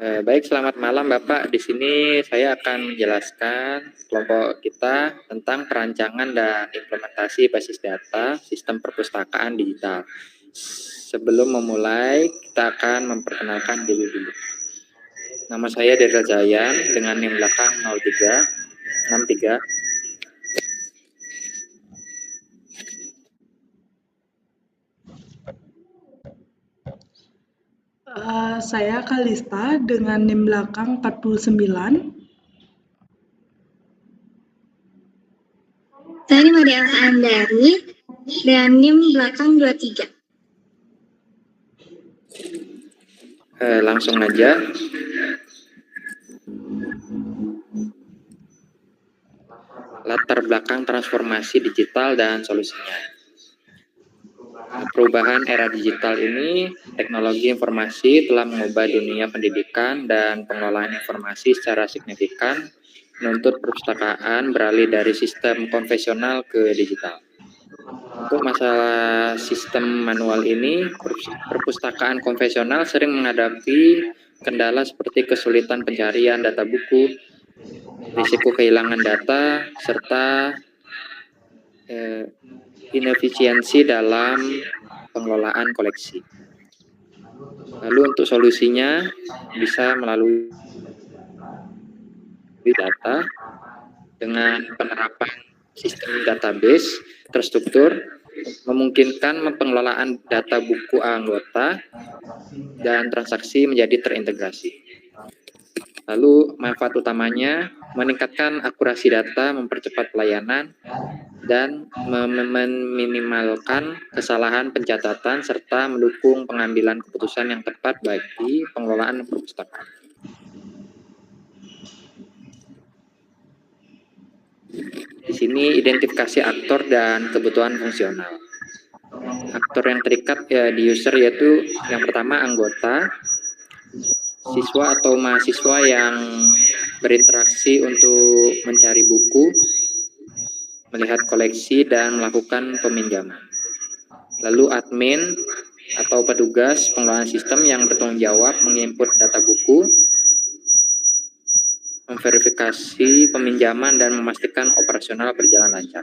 Baik, selamat malam Bapak. Di sini saya akan menjelaskan kelompok kita tentang perancangan dan implementasi basis data sistem perpustakaan digital. Sebelum memulai, kita akan memperkenalkan diri dulu. Nama saya Deril Zayan dengan NIM belakang 0363. Saya Kalista dengan NIM belakang 49. Saya Maria Andari dengan NIM belakang 23. Langsung aja. Latar belakang transformasi digital dan solusinya. Perubahan era digital ini, teknologi informasi telah mengubah dunia pendidikan dan pengelolaan informasi secara signifikan, menuntut perpustakaan beralih dari sistem konvensional ke digital. Untuk masalah sistem manual ini, perpustakaan konvensional sering menghadapi kendala seperti kesulitan pencarian data buku, risiko kehilangan data, serta inefisiensi dalam pengelolaan koleksi. Lalu untuk solusinya bisa melalui data dengan penerapan sistem database terstruktur, memungkinkan pengelolaan data buku anggota dan transaksi menjadi terintegrasi. Lalu manfaat utamanya meningkatkan akurasi data, mempercepat pelayanan, dan meminimalkan kesalahan pencatatan serta mendukung pengambilan keputusan yang tepat bagi pengelolaan perpustakaan. Di sini identifikasi aktor dan kebutuhan fungsional. Aktor yang terikat di user yaitu yang pertama anggota, siswa atau mahasiswa yang berinteraksi untuk mencari buku, melihat koleksi, dan melakukan peminjaman. Lalu admin atau petugas pengelolaan sistem yang bertanggung jawab menginput data buku, memverifikasi peminjaman, dan memastikan operasional berjalan lancar.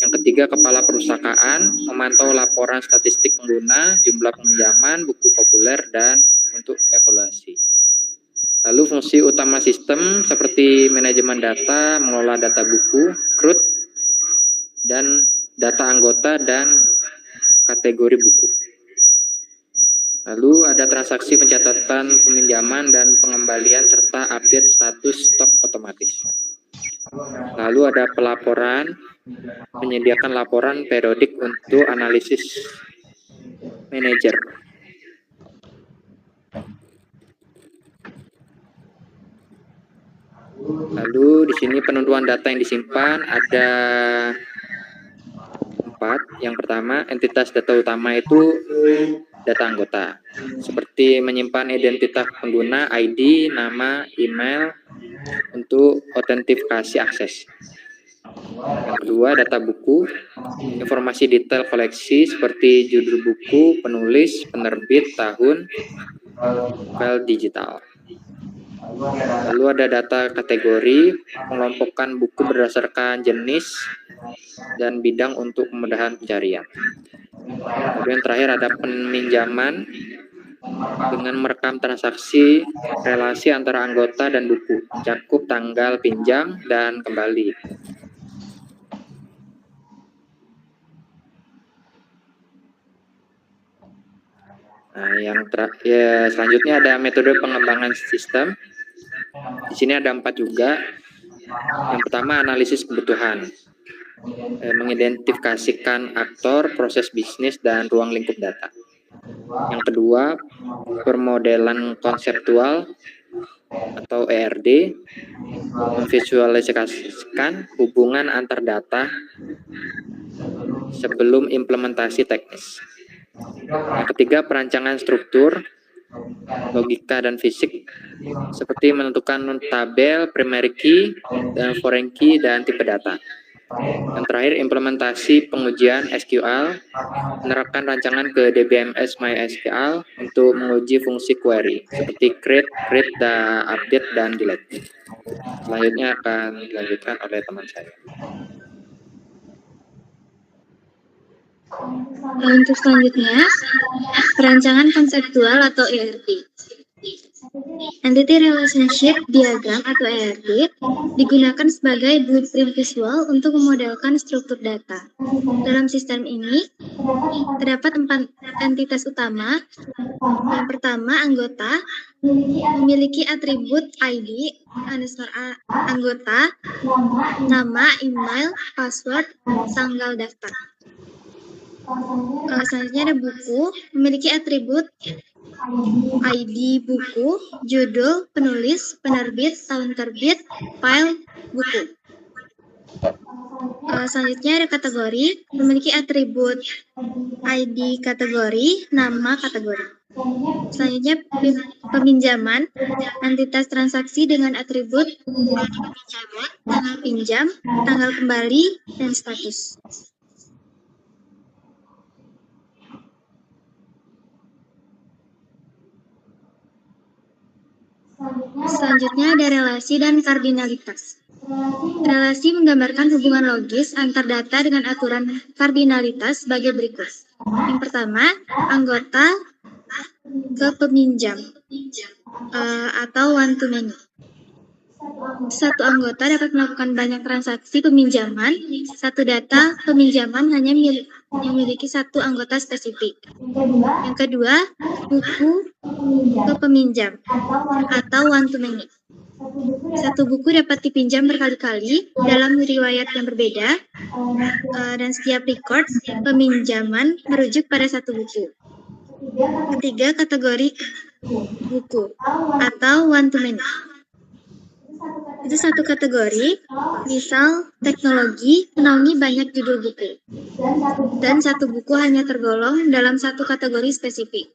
Yang ketiga, kepala perpustakaan memantau laporan statistik pengguna, jumlah peminjaman, buku populer, dan untuk evaluasi. Lalu fungsi utama sistem seperti manajemen data, mengelola data buku, CRUD, dan data anggota dan kategori buku. Lalu ada transaksi pencatatan peminjaman dan pengembalian serta update status stok otomatis. Lalu ada pelaporan, menyediakan laporan periodik untuk analisis manajer. Lalu di sini penentuan data yang disimpan ada 4. Yang pertama, entitas data utama itu data anggota, seperti menyimpan identitas pengguna, ID, nama, email untuk autentifikasi akses. Yang kedua, data buku, informasi detail koleksi seperti judul buku, penulis, penerbit, tahun, file digital. Lalu ada data kategori, mengelompokkan buku berdasarkan jenis dan bidang untuk kemudahan pencarian. Lalu yang terakhir ada peminjaman dengan merekam transaksi relasi antara anggota dan buku, mencakup tanggal pinjam dan kembali. Nah, selanjutnya ada metode pengembangan sistem. Di sini ada 4 juga. Yang pertama, analisis kebutuhan, mengidentifikasikan aktor, proses bisnis, dan ruang lingkup data. Yang kedua, permodelan konseptual atau ERD, memvisualisasikan hubungan antar data sebelum implementasi teknis. Yang ketiga, perancangan struktur, logika dan fisik, seperti menentukan tabel, primary key, dan foreign key, dan tipe data. Yang terakhir, implementasi pengujian SQL, menerapkan rancangan ke DBMS MySQL untuk menguji fungsi query, seperti create, update, dan delete. Selanjutnya akan dilanjutkan oleh teman saya. Untuk selanjutnya, perancangan konseptual atau ERD. Entity Relationship Diagram atau ERD digunakan sebagai blueprint visual untuk memodelkan struktur data. Dalam sistem ini, terdapat 4 entitas utama. Yang pertama, anggota memiliki atribut ID, anggota, nama, email, password, tanggal daftar. Selanjutnya ada buku, memiliki atribut ID buku, judul, penulis, penerbit, tahun terbit, file, buku. Selanjutnya ada kategori, memiliki atribut ID kategori, nama kategori. Selanjutnya peminjaman, entitas transaksi dengan atribut peminjaman, tanggal pinjam, tanggal kembali, dan status. Selanjutnya ada relasi dan kardinalitas. Relasi menggambarkan hubungan logis antar data dengan aturan kardinalitas sebagai berikut. Yang pertama, anggota ke peminjam atau one to many. Satu anggota dapat melakukan banyak transaksi peminjaman, satu data peminjaman hanya memiliki satu anggota spesifik. Yang kedua, buku ke peminjam atau one to many. Satu buku dapat dipinjam berkali-kali dalam riwayat yang berbeda, dan setiap record peminjaman merujuk pada satu buku. Ketiga, kategori buku atau one to many. Itu satu kategori, misal teknologi menaungi banyak judul buku, dan satu buku hanya tergolong dalam satu kategori spesifik.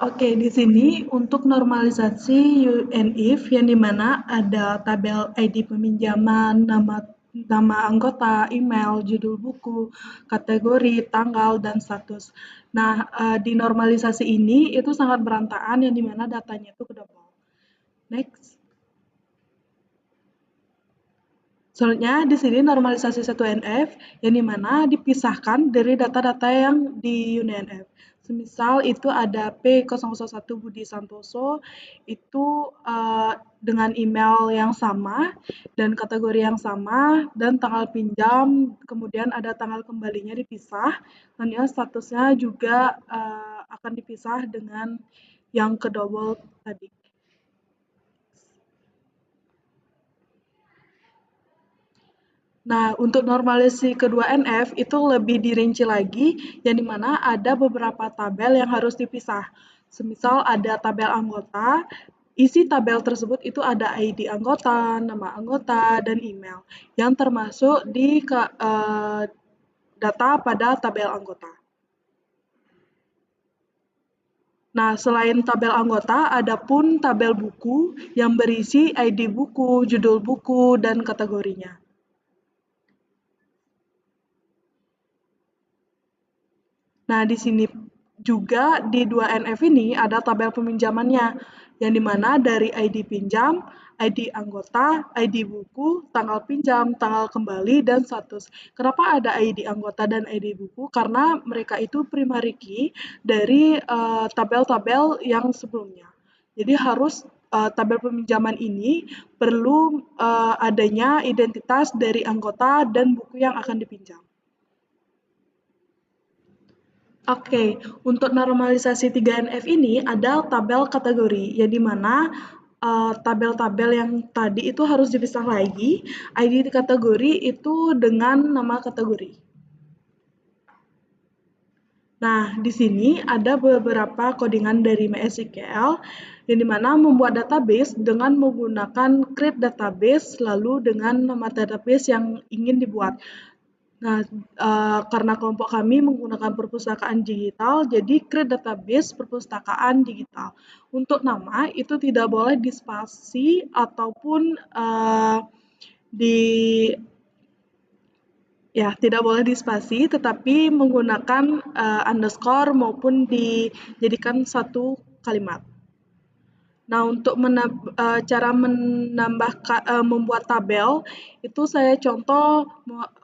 Oke, di sini untuk normalisasi UNIF yang dimana ada tabel ID peminjaman, nama anggota, email, judul buku, kategori, tanggal, dan status. Nah, di normalisasi ini itu sangat berantakan yang dimana datanya itu kedouble. Next. Selanjutnya di sini normalisasi 1NF yang dimana dipisahkan dari data-data yang di UNIF. Semisal itu ada P001 Budi Santoso itu dengan email yang sama dan kategori yang sama dan tanggal pinjam, kemudian ada tanggal kembalinya dipisah, dan ya statusnya juga akan dipisah dengan yang kedouble tadi. Nah, untuk normalisasi kedua NF itu lebih dirinci lagi, yang dimana ada beberapa tabel yang harus dipisah. Semisal ada tabel anggota, isi tabel tersebut itu ada ID anggota, nama anggota, dan email, yang termasuk di data pada tabel anggota. Nah, selain tabel anggota, ada pun tabel buku yang berisi ID buku, judul buku, dan kategorinya. Nah, di sini juga di 2NF ini ada tabel peminjamannya, yang dimana dari ID pinjam, ID anggota, ID buku, tanggal pinjam, tanggal kembali, dan status. Kenapa ada ID anggota dan ID buku? Karena mereka itu primary key dari tabel-tabel yang sebelumnya. Jadi harus tabel peminjaman ini perlu adanya identitas dari anggota dan buku yang akan dipinjam. Oke, untuk normalisasi 3NF ini ada tabel kategori, yang dimana tabel-tabel yang tadi itu harus dipisah lagi, ID kategori itu dengan nama kategori. Nah, di sini ada beberapa codingan dari MySQL, yang dimana membuat database dengan menggunakan create database, lalu dengan nama database yang ingin dibuat. Nah, karena kelompok kami menggunakan perpustakaan digital, jadi create database perpustakaan digital. Untuk nama itu tidak boleh dispasi ataupun tidak boleh dispasi, tetapi menggunakan underscore maupun dijadikan satu kalimat. Nah, untuk cara membuat tabel, itu saya contoh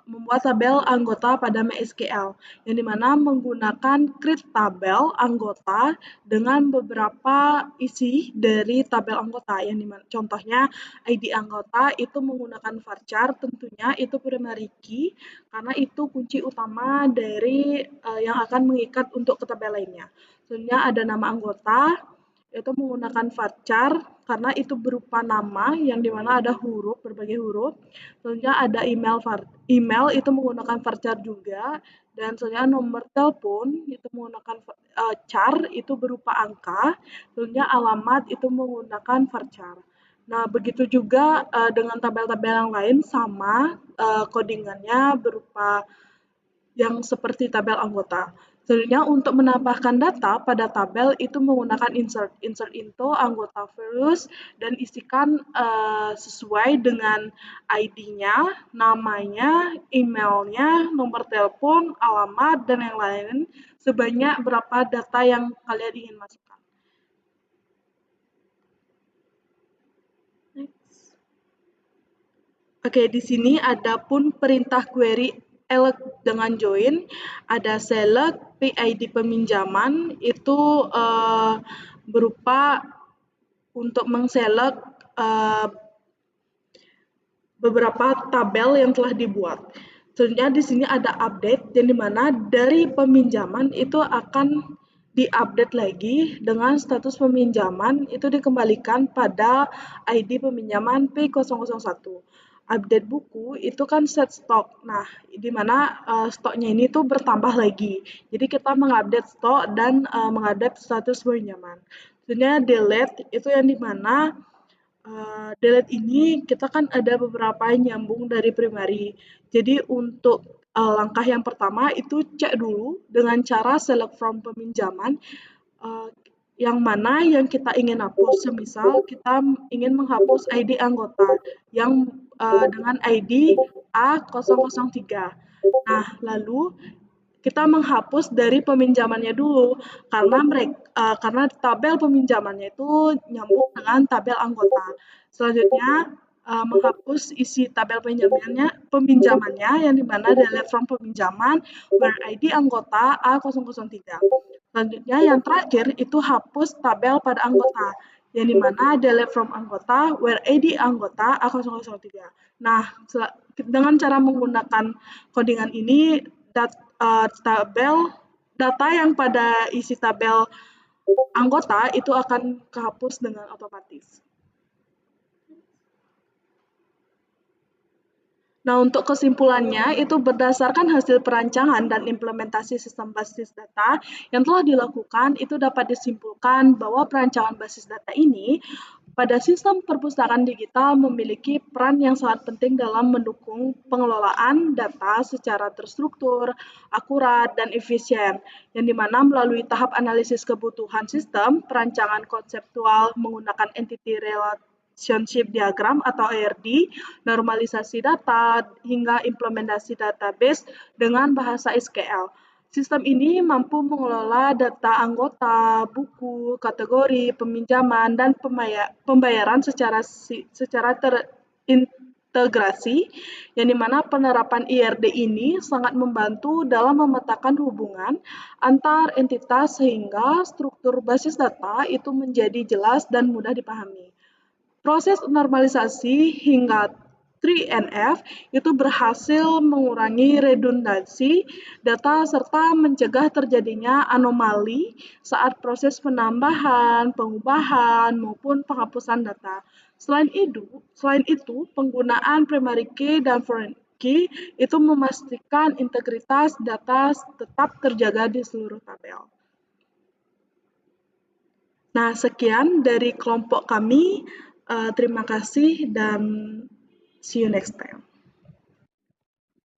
membuat tabel anggota pada MySQL, yang dimana menggunakan create tabel anggota dengan beberapa isi dari tabel anggota, yang dimana contohnya ID anggota itu menggunakan varchar, tentunya itu primary key, karena itu kunci utama dari yang akan mengikat untuk ke tabel lainnya. Tentunya ada nama anggota, itu menggunakan varchar karena itu berupa nama yang dimana ada huruf, berbagai huruf. Tentunya ada email itu menggunakan varchar juga, dan selanjutnya nomor telepon itu menggunakan char itu berupa angka. Tentunya alamat itu menggunakan varchar. Nah, begitu juga dengan tabel-tabel yang lain sama codingannya berupa yang seperti tabel anggota. Selanjutnya untuk menambahkan data pada tabel itu menggunakan insert. Insert into anggota values dan isikan sesuai dengan ID-nya, namanya, emailnya, nomor telepon, alamat, dan yang lain sebanyak berapa data yang kalian ingin masukkan. Next. Oke, di sini ada pun perintah query elect dengan join, ada select PID peminjaman, itu berupa untuk mengselect beberapa tabel yang telah dibuat. Selanjutnya di sini ada update, yang dimana dari peminjaman itu akan diupdate lagi dengan status peminjaman itu dikembalikan pada ID peminjaman P001. Update buku itu kan set stok. Nah, di mana stoknya ini tuh bertambah lagi. Jadi kita mengupdate stok dan mengupdate status peminjaman. Selanjutnya delete itu yang dimana delete ini kita kan ada beberapa nyambung dari primary. Jadi untuk langkah yang pertama itu cek dulu dengan cara select from peminjaman yang mana yang kita ingin hapus. Semisal kita ingin menghapus ID anggota yang dengan ID A003. Nah, lalu kita menghapus dari peminjamannya dulu karena tabel peminjamannya itu nyambung dengan tabel anggota. Selanjutnya menghapus isi tabel peminjamannya yang dimana delete from peminjaman where ID anggota A003. Selanjutnya yang terakhir itu hapus tabel pada anggota yang dimana delete from anggota where ID anggota A003. Nah, dengan cara menggunakan codingan ini tabel data yang pada isi tabel anggota itu akan kehapus dengan otomatis. Nah, untuk kesimpulannya itu berdasarkan hasil perancangan dan implementasi sistem basis data yang telah dilakukan, itu dapat disimpulkan bahwa perancangan basis data ini pada sistem perpustakaan digital memiliki peran yang sangat penting dalam mendukung pengelolaan data secara terstruktur, akurat, dan efisien, yang dimana melalui tahap analisis kebutuhan sistem, perancangan konseptual menggunakan entity relationship diagram atau ARD, normalisasi data, hingga implementasi database dengan bahasa SQL. Sistem ini mampu mengelola data anggota, buku, kategori, peminjaman, dan pembayaran secara terintegrasi, yang dimana penerapan IRD ini sangat membantu dalam memetakan hubungan antar entitas sehingga struktur basis data itu menjadi jelas dan mudah dipahami. Proses normalisasi hingga 3NF itu berhasil mengurangi redundansi data serta mencegah terjadinya anomali saat proses penambahan, pengubahan, maupun penghapusan data. Selain itu, penggunaan primary key dan foreign key itu memastikan integritas data tetap terjaga di seluruh tabel. Nah, sekian dari kelompok kami. Terima kasih dan see you next time.